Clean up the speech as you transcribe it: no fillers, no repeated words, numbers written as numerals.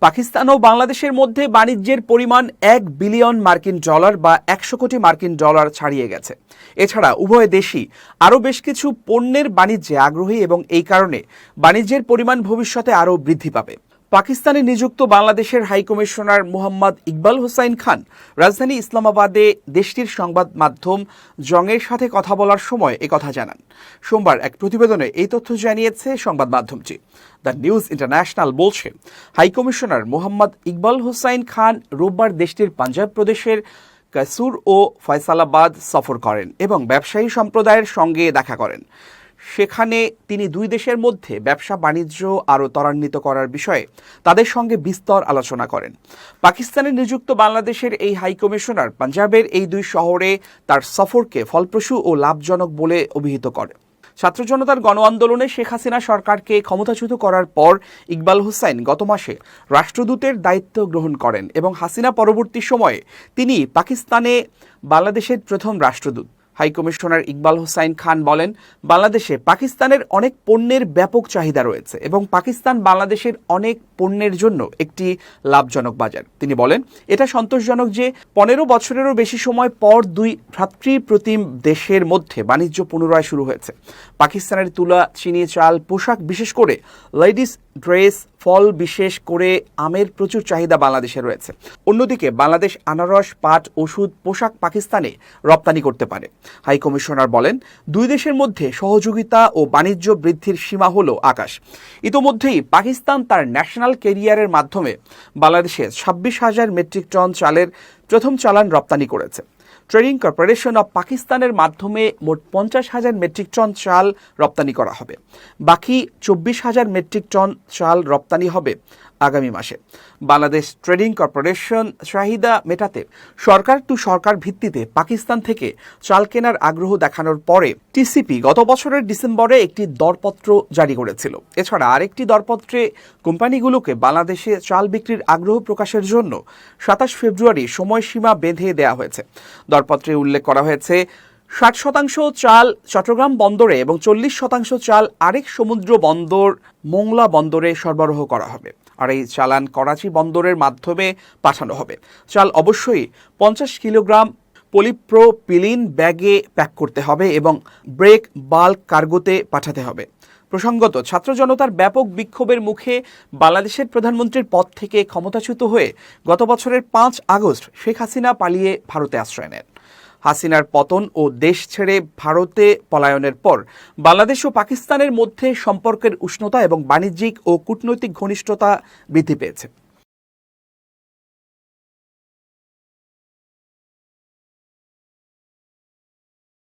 পাকিস্তান ও বাংলাদেশের মধ্যে বাণিজ্যের পরিমাণ $1 বিলিয়ন বা 100 কোটি মার্কিন ডলার ছাড়িয়ে গেছে। এছাড়া উভয় দেশই আরও বেশ কিছু পণ্যের বাণিজ্যে আগ্রহী এবং এই কারণে বাণিজ্যের পরিমাণ ভবিষ্যতে আরও বৃদ্ধি পাবে। পাকিস্তানে নিযুক্ত বাংলাদেশের হাইকমিশনার মোহাম্মদ ইকবাল হোসাইন খান রাজধানী ইসলামাবাদে দেশটির সংবাদ মাধ্যম জংয়ের সাথে কথা বলার সময় একথা জানান। সোমবার এক প্রতিবেদনে এই তথ্য জানিয়েছে সংবাদ মাধ্যমটি। দ্য নিউজ ইন্টারন্যাশনাল বলছে, হাইকমিশনার মোহাম্মদ ইকবাল হোসাইন খান রোববার দেশটির পাঞ্জাব প্রদেশের কাসুর ও ফয়সালাবাদ সফর করেন এবং ব্যবসায়ী সম্প্রদায়ের সঙ্গে দেখা করেন। সেখানে তিনি দুই দেশের মধ্যে ব্যবসা বাণিজ্য আরও ত্বরান্বিত করার বিষয়ে তাদের সঙ্গে বিস্তর আলোচনা করেন। পাকিস্তানে নিযুক্ত বাংলাদেশের এই হাইকমিশনার পাঞ্জাবের এই দুই শহরে তার সফরকে ফলপ্রসূ ও লাভজনক বলে অভিহিত করেন। ছাত্র জনতার গণ আন্দোলনে শেখ হাসিনা সরকারকে ক্ষমতাচ্যুত করার পর ইকবাল হোসাইন গত মাসে রাষ্ট্রদূতের দায়িত্ব গ্রহণ করেন এবং হাসিনা পরবর্তী সময়ে তিনি পাকিস্তানে বাংলাদেশের প্রথম রাষ্ট্রদূত। হাইকমিশনার ইকবাল হোসাইন খান বলেন, বাংলাদেশে পাকিস্তানের অনেক পণ্যের ব্যাপক চাহিদা রয়েছে এবং পাকিস্তান বাংলাদেশের অনেক পণ্যের জন্য একটি লাভজনক বাজার। তিনি বলেন, এটা সন্তোষজনক যে 15 বছরেরও বেশি সময় পর দুই ভ্রাতৃপ্রতিম দেশের মধ্যে বাণিজ্য পুনরায় শুরু হয়েছে। পাকিস্তানের তুলা, চিনি, চাল, পোশাক, বিশেষ করে লেডিস ড্রেস, ফল, বিশেষ করে আমের প্রচুর চাহিদা বাংলাদেশে রয়েছে। অন্যদিকে বাংলাদেশ আনারস, পাট, ওষুধ, পোশাক পাকিস্তানে রপ্তানি করতে পারে। হাইকমিশনার বলেন, দুই দেশের মধ্যে সহযোগিতা ও বাণিজ্য বৃদ্ধির সীমা হল আকাশ। ইতোমধ্যেই পাকিস্তান তার ন্যাশনাল ক্যারিয়ারের মাধ্যমে বাংলাদেশে 26,000 মেট্রিক টন চালের প্রথম চালান রপ্তানি করেছে। ট্রেডিং কর্পোরেশন অব পাকিস্তানের মাধ্যমে মোট 50,000 মেট্রিক টন চাল রপ্তানি করা হবে। বাকি 24,000 মেট্রিক টন চাল রপ্তানি হবে আগামী মাসে। বাংলাদেশ ট্রেডিং কর্পোরেশন চাহিদা মেটাতে সরকার টু সরকার ভিত্তিতে পাকিস্তান থেকে চাল কেনার আগ্রহ দেখানোর পরে টিসিপি গত বছরের ডিসেম্বরে একটি দরপত্র জারি করেছিল। এছাড়া আরেকটি দরপত্রে কোম্পানিগুলোকে বাংলাদেশে চাল বিক্রির আগ্রহ প্রকাশের জন্য 27 ফেব্রুয়ারি সময়সীমা বেঁধে দেওয়া হয়েছে। দরপত্রে উল্লেখ করা হয়েছে, 60% চাল চট্টগ্রাম বন্দরে এবং 40% চাল আরেক সমুদ্র বন্দর মোংলা বন্দরে সরবরাহ করা হবে। আর এই চালান করাচি বন্দরের মাধ্যমে পাঠানো হবে। চাল অবশ্যই 50 কিলোগ্রাম পলিপ্রোপিলিন ব্যাগে প্যাক করতে হবে এবং ব্রেক বাল্ক কার্গোতে পাঠাতে হবে। প্রসঙ্গত, ছাত্র জনতার ব্যাপক বিক্ষোভের মুখে বাংলাদেশের প্রধানমন্ত্রীর পদ থেকে ক্ষমতাচ্যুত হয়ে গত বছরের 5 আগস্ট শেখ হাসিনা পালিয়ে ভারতে আশ্রয় নেন। হাসিনার পতন ও দেশ ছেড়ে ভারতে পলায়নের পর বাংলাদেশ ও পাকিস্তানের মধ্যে সম্পর্কের উষ্ণতা এবং বাণিজ্যিক ও কূটনৈতিক ঘনিষ্ঠতা বৃদ্ধি পেয়েছে।